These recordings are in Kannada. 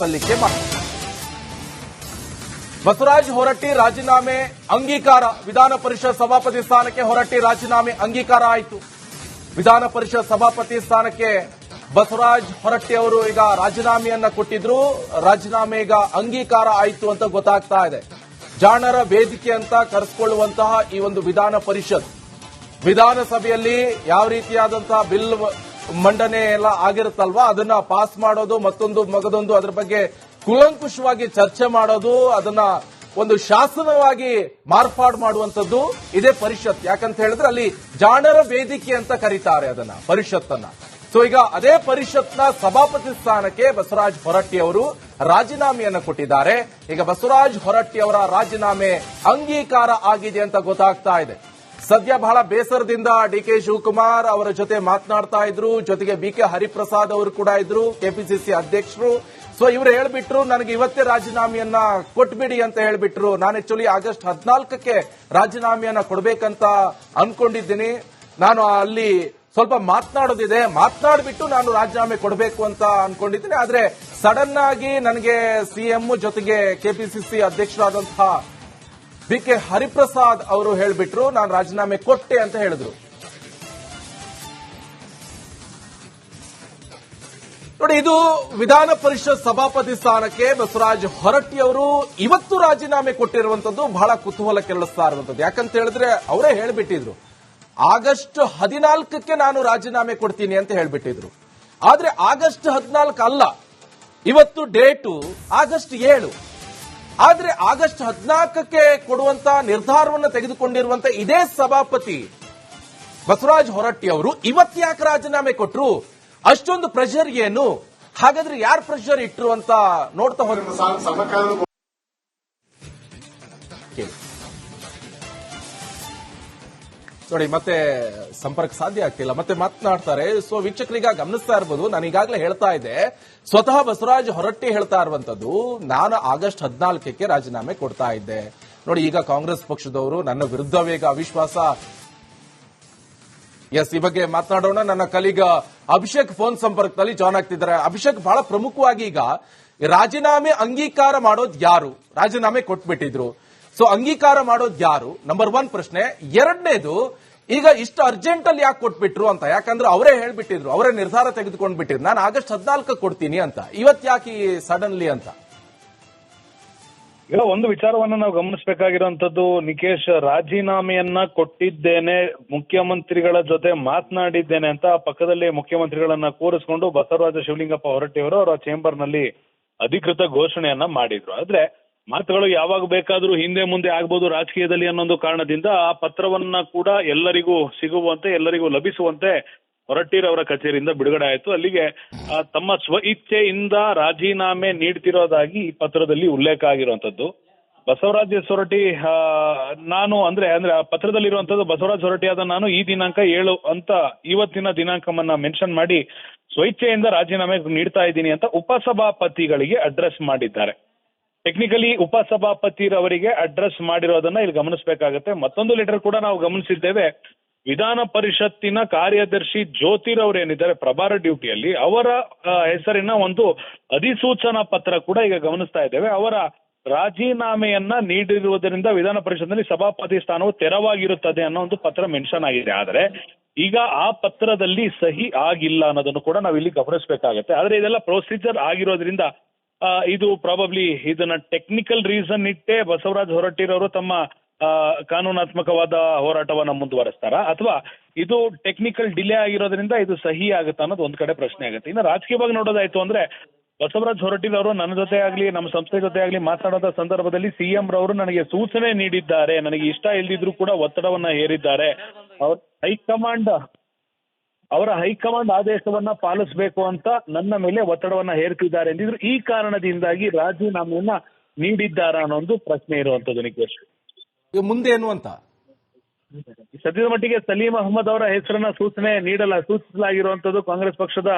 ಸಲ್ಲಿಕೆ ಬಸವರಾಜ ಹೊರಟ್ಟಿ ರಾಜೀನಾಮೆ ಅಂಗೀಕಾರ. ವಿಧಾನ ಪರಿಷತ್ ಸಭಾಪತಿ ಸ್ಥಾನಕ್ಕೆ ಹೊರಟ್ಟಿ ರಾಜೀನಾಮೆ ಅಂಗೀಕಾರ ಆಯಿತು. ವಿಧಾನ ಪರಿಷತ್ ಸಭಾಪತಿ ಸ್ಥಾನಕ್ಕೆ ಬಸವರಾಜ ಹೊರಟ್ಟಿ ಅವರು ಈಗ ರಾಜೀನಾಮೆಯನ್ನ ಕೊಟ್ಟಿದ್ರು. ರಾಜೀನಾಮೆ ಈಗ ಅಂಗೀಕಾರ ಆಯಿತು ಅಂತ ಗೊತ್ತಾಗ್ತಾ ಇದೆ. ಜಾಣರ ವೇದಿಕೆ ಅಂತ ಕರೆಸಿಕೊಳ್ಳುವಂತಹ ಈ ಒಂದು ವಿಧಾನ ಪರಿಷತ್ ವಿಧಾನಸಭೆಯಲ್ಲಿ ಯಾವ ರೀತಿಯಾದಂತಹ ಬಿಲ್ ಮಂಡನೆ ಎಲ್ಲ ಆಗಿರುತ್ತಲ್ವಾ, ಅದನ್ನ ಪಾಸ್ ಮಾಡೋದು, ಮತ್ತೊಂದು ಮಗದೊಂದು ಅದರ ಬಗ್ಗೆ ಕೂಲಂಕುಷವಾಗಿ ಚರ್ಚೆ ಮಾಡೋದು, ಅದನ್ನ ಒಂದು ಶಾಸನವಾಗಿ ಮಾರ್ಪಾಡು ಮಾಡುವಂತದ್ದು ಇದೇ ಪರಿಷತ್. ಯಾಕಂತ ಹೇಳಿದ್ರೆ ಅಲ್ಲಿ ಜಾಣರ ವೇದಿಕೆ ಅಂತ ಕರೀತಾರೆ ಅದನ್ನ, ಪರಿಷತ್ತನ್ನ. ಸೊ ಈಗ ಅದೇ ಪರಿಷತ್ನ ಸಭಾಪತಿ ಸ್ಥಾನಕ್ಕೆ ಬಸವರಾಜ ಹೊರಟ್ಟಿ ಅವರು ರಾಜೀನಾಮೆಯನ್ನು ಕೊಟ್ಟಿದ್ದಾರೆ. ಈಗ ಬಸವರಾಜ ಹೊರಟ್ಟಿ ಅವರ ರಾಜೀನಾಮೆ ಅಂಗೀಕಾರ ಆಗಿದೆ ಅಂತ ಗೊತ್ತಾಗ್ತಾ ಇದೆ. ಸದ್ಯ ಬಹಳ ಬೇಸರದಿಂದ ಡಿಕೆ ಶಿವಕುಮಾರ್ ಅವರ ಜೊತೆ ಮಾತನಾಡ್ತಾ ಇದ್ರು. ಜೊತೆಗೆ ಬಿಕೆ ಹರಿಪ್ರಸಾದ್ ಅವರು ಕೂಡ ಇದ್ರು, ಕೆಪಿಸಿಸಿ ಅಧ್ಯಕ್ಷರು. ಸೊ ಇವರು ಹೇಳ್ಬಿಟ್ರು, ನನಗೆ ಇವತ್ತೇ ರಾಜೀನಾಮೆಯನ್ನ ಕೊಟ್ಬಿಡಿ ಅಂತ ಹೇಳ್ಬಿಟ್ರು. ನಾನು ಆಕ್ಚುಲಿ ಆಗಸ್ಟ್ 14ಕ್ಕೆ ರಾಜೀನಾಮೆಯನ್ನ ಕೊಡಬೇಕಂತ ಅನ್ಕೊಂಡಿದ್ದೀನಿ. ನಾನು ಅಲ್ಲಿ ಸ್ವಲ್ಪ ಮಾತನಾಡೋದಿದೆ, ಮಾತನಾಡ್ಬಿಟ್ಟು ನಾನು ರಾಜೀನಾಮೆ ಕೊಡಬೇಕು ಅಂತ ಅನ್ಕೊಂಡಿದ್ದೀನಿ. ಆದ್ರೆ ಸಡನ್ ಆಗಿ ನನಗೆ ಸಿಎಂ ಜೊತೆಗೆ ಕೆಪಿಸಿಸಿ ಅಧ್ಯಕ್ಷರಾದಂತಹ ಬಿಕೆ ಹರಿಪ್ರಸಾದ್ ಅವರು ಹೇಳ್ಬಿಟ್ರು, ನಾನು ರಾಜೀನಾಮೆ ಕೊಟ್ಟೆ ಅಂತ ಹೇಳಿದ್ರು. ನೋಡಿ, ಇದು ವಿಧಾನ ಪರಿಷತ್ ಸಭಾಪತಿ ಸ್ಥಾನಕ್ಕೆ ಬಸವರಾಜ ಹೊರಟ್ಟಿ ಅವರು ಇವತ್ತು ರಾಜೀನಾಮೆ ಕೊಟ್ಟಿರುವಂತದ್ದು ಬಹಳ ಕುತೂಹಲ ಕೆರಳಿಸ್ತಾ ಇರುವಂತದ್ದು. ಯಾಕಂತ ಹೇಳಿದ್ರೆ ಅವರೇ ಹೇಳ್ಬಿಟ್ಟಿದ್ರು, ಆಗಸ್ಟ್ 14ಕ್ಕೆ ನಾನು ರಾಜೀನಾಮೆ ಕೊಡ್ತೀನಿ ಅಂತ ಹೇಳ್ಬಿಟ್ಟಿದ್ರು. ಆದ್ರೆ ಆಗಸ್ಟ್ 14 ಅಲ್ಲ, ಇವತ್ತು ಡೇಟು ಆಗಸ್ಟ್ 7. ಆದ್ರೆ ಆಗಸ್ಟ್ 14ಕ್ಕೆ ಕೊಡುವಂತ ನಿರ್ಧಾರವನ್ನು ತೆಗೆದುಕೊಂಡಿರುವಂತ ಇದೇ ಸಭಾಪತಿ ಬಸವರಾಜ ಹೊರಟ್ಟಿ ಅವರು ಇವತ್ತು ಯಾಕೆ ರಾಜೀನಾಮೆ ಕೊಟ್ರು? ಅಷ್ಟೊಂದು ಪ್ರೆಷರ್ ಏನು? ಹಾಗಾದ್ರೆ ಯಾರು ಪ್ರೆಷರ್ ಇಟ್ರು ಅಂತ ನೋಡ್ತಾ ಹೋದ್ರೆ ನೋಡಿ, ಮತ್ತೆ ಸಂಪರ್ಕ ಸಾಧ್ಯ ಆಗ್ತಿಲ್ಲ, ಮತ್ತೆ ಮಾತನಾಡ್ತಾರೆ. ಸೊ ವೀಕ್ಷಕರೀಗ ಗಮನಿಸ್ತಾ ಇರಬಹುದು, ನಾನು ಈಗಾಗಲೇ ಹೇಳ್ತಾ ಇದ್ದೆ, ಸ್ವತಃ ಬಸವರಾಜ ಹೊರಟ್ಟಿ ಹೇಳ್ತಾ ಇರುವಂತದ್ದು, ನಾನು ಆಗಸ್ಟ್ 14ಕ್ಕೆ ರಾಜೀನಾಮೆ ಕೊಡ್ತಾ ಇದ್ದೆ. ನೋಡಿ, ಈಗ ಕಾಂಗ್ರೆಸ್ ಪಕ್ಷದವರು ನನ್ನ ವಿರುದ್ಧವೇ ಈಗ ಅವಿಶ್ವಾಸ. ಎಸ್, ಈ ಬಗ್ಗೆ ಮಾತನಾಡೋಣ. ನನ್ನ ಕಲೀಗ ಅಭಿಷೇಕ್ ಫೋನ್ ಸಂಪರ್ಕದಲ್ಲಿ ಜಾಯ್ನ್ ಆಗ್ತಿದ್ದಾರೆ. ಅಭಿಷೇಕ್, ಬಹಳ ಪ್ರಮುಖವಾಗಿ ಈಗ ರಾಜೀನಾಮೆ ಅಂಗೀಕಾರ ಮಾಡೋದು ಯಾರು? ರಾಜೀನಾಮೆ ಕೊಟ್ಬಿಟ್ಟಿದ್ರು, ಸೊ ಅಂಗೀಕಾರ ಮಾಡೋದು ಯಾರು? ನಂಬರ್ 1 ಪ್ರಶ್ನೆ. ಎರಡನೇದು, ಈಗ ಇಷ್ಟು ಅರ್ಜೆಂಟ್ ಅಲ್ಲಿ ಯಾಕೆ ಕೊಟ್ಬಿಟ್ರು ಅಂತ? ಯಾಕಂದ್ರೆ ಅವರೇ ಹೇಳ್ಬಿಟ್ಟಿದ್ರು, ಅವರೇ ನಿರ್ಧಾರ ತೆಗೆದುಕೊಂಡು ಬಿಟ್ಟಿದ್ರು, ನಾನು ಆಗಸ್ಟ್ 14ಕ್ಕೆ ಕೊಡ್ತೀನಿ ಅಂತ. ಇವತ್ತು ಯಾಕೆ ಸಡನ್ಲಿ ಅಂತ? ಈಗ ಒಂದು ವಿಚಾರವನ್ನ ನಾವು ಗಮನಿಸಬೇಕಾಗಿರುವಂತದ್ದು, ನಿಕೇಶ್, ರಾಜೀನಾಮೆಯನ್ನ ಕೊಟ್ಟಿದ್ದೇನೆ, ಮುಖ್ಯಮಂತ್ರಿಗಳ ಜೊತೆ ಮಾತನಾಡಿದ್ದೇನೆ ಅಂತ ಪಕ್ಕದಲ್ಲಿ ಮುಖ್ಯಮಂತ್ರಿಗಳನ್ನ ಕೂರಿಸಿಕೊಂಡು ಬಸವರಾಜ ಶಿವಲಿಂಗಪ್ಪ ಹೊರಟ್ಟಿ ಅವರು ಅವರ ಚೇಂಬರ್ ನಲ್ಲಿ ಅಧಿಕೃತ ಘೋಷಣೆಯನ್ನ ಮಾಡಿದ್ರು. ಆದ್ರೆ ಮಾತುಗಳು ಯಾವಾಗ ಬೇಕಾದ್ರೂ ಹಿಂದೆ ಮುಂದೆ ಆಗ್ಬೋದು ರಾಜಕೀಯದಲ್ಲಿ ಅನ್ನೊಂದು ಕಾರಣದಿಂದ ಆ ಪತ್ರವನ್ನ ಕೂಡ ಎಲ್ಲರಿಗೂ ಸಿಗುವಂತೆ, ಎಲ್ಲರಿಗೂ ಲಭಿಸುವಂತೆ ಹೊರಟ್ಟಿರವರ ಕಚೇರಿಯಿಂದ ಬಿಡುಗಡೆ ಆಯಿತು. ಅಲ್ಲಿಗೆ ತಮ್ಮ ಸ್ವ ಇಚ್ಛೆಯಿಂದ ರಾಜೀನಾಮೆ ನೀಡ್ತಿರೋದಾಗಿ ಈ ಪತ್ರದಲ್ಲಿ ಉಲ್ಲೇಖ ಆಗಿರುವಂತದ್ದು. ಬಸವರಾಜ ಹೊರಟ್ಟಿ ನಾನು ಅಂದ್ರೆ ಆ ಪತ್ರದಲ್ಲಿರುವಂತದ್ದು, ಬಸವರಾಜ ಹೊರಟ್ಟಿ ಆದ ನಾನು ಈ ದಿನಾಂಕ 7 ಅಂತ ಇವತ್ತಿನ ದಿನಾಂಕವನ್ನ ಮೆನ್ಷನ್ ಮಾಡಿ ಸ್ವಇಚ್ಛೆಯಿಂದ ರಾಜೀನಾಮೆ ನೀಡ್ತಾ ಇದ್ದೀನಿ ಅಂತ ಉಪಸಭಾಪತಿಗಳಿಗೆ ಅಡ್ರೆಸ್ ಮಾಡಿದ್ದಾರೆ. ಟೆಕ್ನಿಕಲಿ ಉಪಸಭಾಪತಿರವರಿಗೆ ಅಡ್ರೆಸ್ ಮಾಡಿರೋದನ್ನ ಇಲ್ಲಿ ಗಮನಿಸಬೇಕಾಗತ್ತೆ. ಮತ್ತೊಂದು ಲೆಟರ್ ಕೂಡ ನಾವು ಗಮನಿಸಿದ್ದೇವೆ. ವಿಧಾನ ಪರಿಷತ್ತಿನ ಕಾರ್ಯದರ್ಶಿ ಜ್ಯೋತಿರವರೇನಿದ್ದಾರೆ ಪ್ರಭಾರ ಡ್ಯೂಟಿಯಲ್ಲಿ, ಅವರ ಹೆಸರಿನ ಒಂದು ಅಧಿಸೂಚನಾ ಪತ್ರ ಕೂಡ ಈಗ ಗಮನಿಸ್ತಾ ಇದ್ದೇವೆ. ಅವರ ರಾಜೀನಾಮೆಯನ್ನ ನೀಡಿರುವುದರಿಂದ ವಿಧಾನ ಪರಿಷತ್ನಲ್ಲಿ ಸಭಾಪತಿ ಸ್ಥಾನವು ತೆರವಾಗಿರುತ್ತದೆ ಅನ್ನೋ ಒಂದು ಪತ್ರ ಮೆನ್ಷನ್ ಆಗಿದೆ. ಆದರೆ ಈಗ ಆ ಪತ್ರದಲ್ಲಿ ಸಹಿ ಆಗಿಲ್ಲ ಅನ್ನೋದನ್ನು ಕೂಡ ನಾವು ಇಲ್ಲಿ ಗಮನಿಸಬೇಕಾಗತ್ತೆ. ಆದ್ರೆ ಇದೆಲ್ಲ ಪ್ರೊಸೀಜರ್ ಆಗಿರೋದ್ರಿಂದ ಇದು ಪ್ರಾಬಬ್ಲಿ ಇದನ್ನ ಟೆಕ್ನಿಕಲ್ ರೀಸನ್ ಇಟ್ಟೇ ಬಸವರಾಜ ಹೊರಟ್ಟಿರವರು ತಮ್ಮ ಕಾನೂನಾತ್ಮಕವಾದ ಹೋರಾಟವನ್ನ ಮುಂದುವರೆಸ್ತಾರ, ಅಥವಾ ಇದು ಟೆಕ್ನಿಕಲ್ ಡಿಲೇ ಆಗಿರೋದ್ರಿಂದ ಇದು ಸಹಿ ಆಗುತ್ತಾ ಅನ್ನೋದು ಒಂದ್ ಕಡೆ ಪ್ರಶ್ನೆ ಆಗುತ್ತೆ. ಇನ್ನು ರಾಜಕೀಯವಾಗಿ ನೋಡೋದಾಯ್ತು ಅಂದ್ರೆ, ಬಸವರಾಜ ಹೊರಟ್ಟಿರವರು ನನ್ನ ಜೊತೆ ಆಗ್ಲಿ ನಮ್ಮ ಸಂಸ್ಥೆ ಜೊತೆ ಆಗ್ಲಿ ಮಾತನಾಡೋದ ಸಂದರ್ಭದಲ್ಲಿ ಸಿಎಂ ರವರು ನನಗೆ ಸೂಚನೆ ನೀಡಿದ್ದಾರೆ, ನನಗೆ ಇಷ್ಟ ಇಲ್ದಿದ್ರು ಕೂಡ ಒತ್ತಡವನ್ನ ಹೇರಿದ್ದಾರೆ, ಅವರ ಹೈಕಮಾಂಡ್ ಆದೇಶವನ್ನ ಪಾಲಿಸಬೇಕು ಅಂತ ನನ್ನ ಮೇಲೆ ಒತ್ತಡವನ್ನ ಹೇರ್ತಿದ್ದಾರೆ ಎಂದಿದ್ರು. ಈ ಕಾರಣದಿಂದಾಗಿ ರಾಜೀನಾಮೆಯನ್ನ ನೀಡಿದ್ದಾರಾ ಅನ್ನೋ ಒಂದು ಪ್ರಶ್ನೆ ಇರುವಂತದ್ದು ನಿಕೇಶ್. ಮುಂದೆ ಏನು ಅಂತ ಸದ್ಯದ ಮಟ್ಟಿಗೆ ಸಲೀಂ ಅಹಮದ್ ಅವರ ಹೆಸರನ್ನ ಸೂಚಿಸಲಾಗಿರುವಂತದ್ದು. ಕಾಂಗ್ರೆಸ್ ಪಕ್ಷದ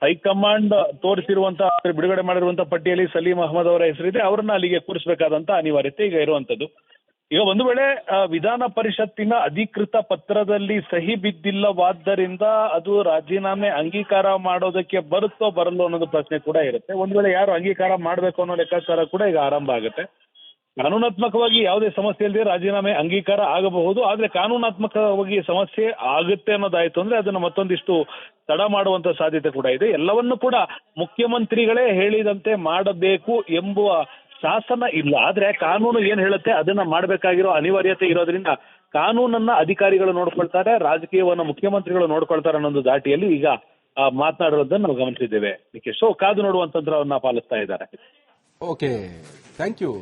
ಹೈಕಮಾಂಡ್ ತೋರಿಸಿರುವಂತಹ ಬಿಡುಗಡೆ ಮಾಡಿರುವಂತಹ ಪಟ್ಟಿಯಲ್ಲಿ ಸಲೀಂ ಅಹಮದ್ ಅವರ ಹೆಸರಿದೆ. ಅವರನ್ನ ಅಲ್ಲಿಗೆ ಕೂರಿಸಬೇಕಾದಂತ ಅನಿವಾರ್ಯತೆ ಈಗ ಇರುವಂತದ್ದು. ಈಗ ಒಂದು ವೇಳೆ ವಿಧಾನ ಪರಿಷತ್ತಿನ ಅಧಿಕೃತ ಪತ್ರದಲ್ಲಿ ಸಹಿ ಬಿದ್ದಿಲ್ಲವಾದ್ದರಿಂದ ಅದು ರಾಜೀನಾಮೆ ಅಂಗೀಕಾರ ಮಾಡೋದಕ್ಕೆ ಬರುತ್ತೋ ಬರಲ್ಲೋ ಅನ್ನೋದು ಪ್ರಶ್ನೆ ಕೂಡ ಇರುತ್ತೆ. ಒಂದು ವೇಳೆ ಯಾರು ಅಂಗೀಕಾರ ಮಾಡಬೇಕು ಅನ್ನೋ ಲೆಕ್ಕಾಚಾರ ಕೂಡ ಈಗ ಆರಂಭ ಆಗುತ್ತೆ. ಕಾನೂನಾತ್ಮಕವಾಗಿ ಯಾವುದೇ ಸಮಸ್ಯೆ ಇಲ್ಲದೆ ರಾಜೀನಾಮೆ ಅಂಗೀಕಾರ ಆಗಬಹುದು. ಆದ್ರೆ ಕಾನೂನಾತ್ಮಕವಾಗಿ ಸಮಸ್ಯೆ ಆಗುತ್ತೆ ಅನ್ನೋದಾಯ್ತು ಅಂದ್ರೆ ಅದನ್ನ ಮತ್ತೊಂದಿಷ್ಟು ತಡ ಮಾಡುವಂತ ಸಾಧ್ಯತೆ ಕೂಡ ಇದೆ. ಎಲ್ಲವನ್ನೂ ಕೂಡ ಮುಖ್ಯಮಂತ್ರಿಗಳೇ ಹೇಳಿದಂತೆ ಮಾಡಬೇಕು ಎಂಬುವ ಶಾಸನ ಇಲ್ಲ. ಆದ್ರೆ ಕಾನೂನು ಏನ್ ಹೇಳುತ್ತೆ ಅದನ್ನ ಮಾಡಬೇಕಾಗಿರೋ ಅನಿವಾರ್ಯತೆ ಇರೋದ್ರಿಂದ ಕಾನೂನನ್ನ ಅಧಿಕಾರಿಗಳು ನೋಡ್ಕೊಳ್ತಾರೆ, ರಾಜಕೀಯವನ್ನ ಮುಖ್ಯಮಂತ್ರಿಗಳು ನೋಡ್ಕೊಳ್ತಾರೆ ಅನ್ನೊಂದು ದಾಟಿಯಲ್ಲಿ ಈಗ ಮಾತನಾಡಿರೋದನ್ನ ನಾವು ಗಮನಿಸಿದ್ದೇವೆ. ನಿಖೇಶ್, ಕಾದು ನೋಡುವಂತಂತ್ರವನ್ನ ಪಾಲಿಸ್ತಾ ಇದ್ದಾರೆ. Okay, thank you.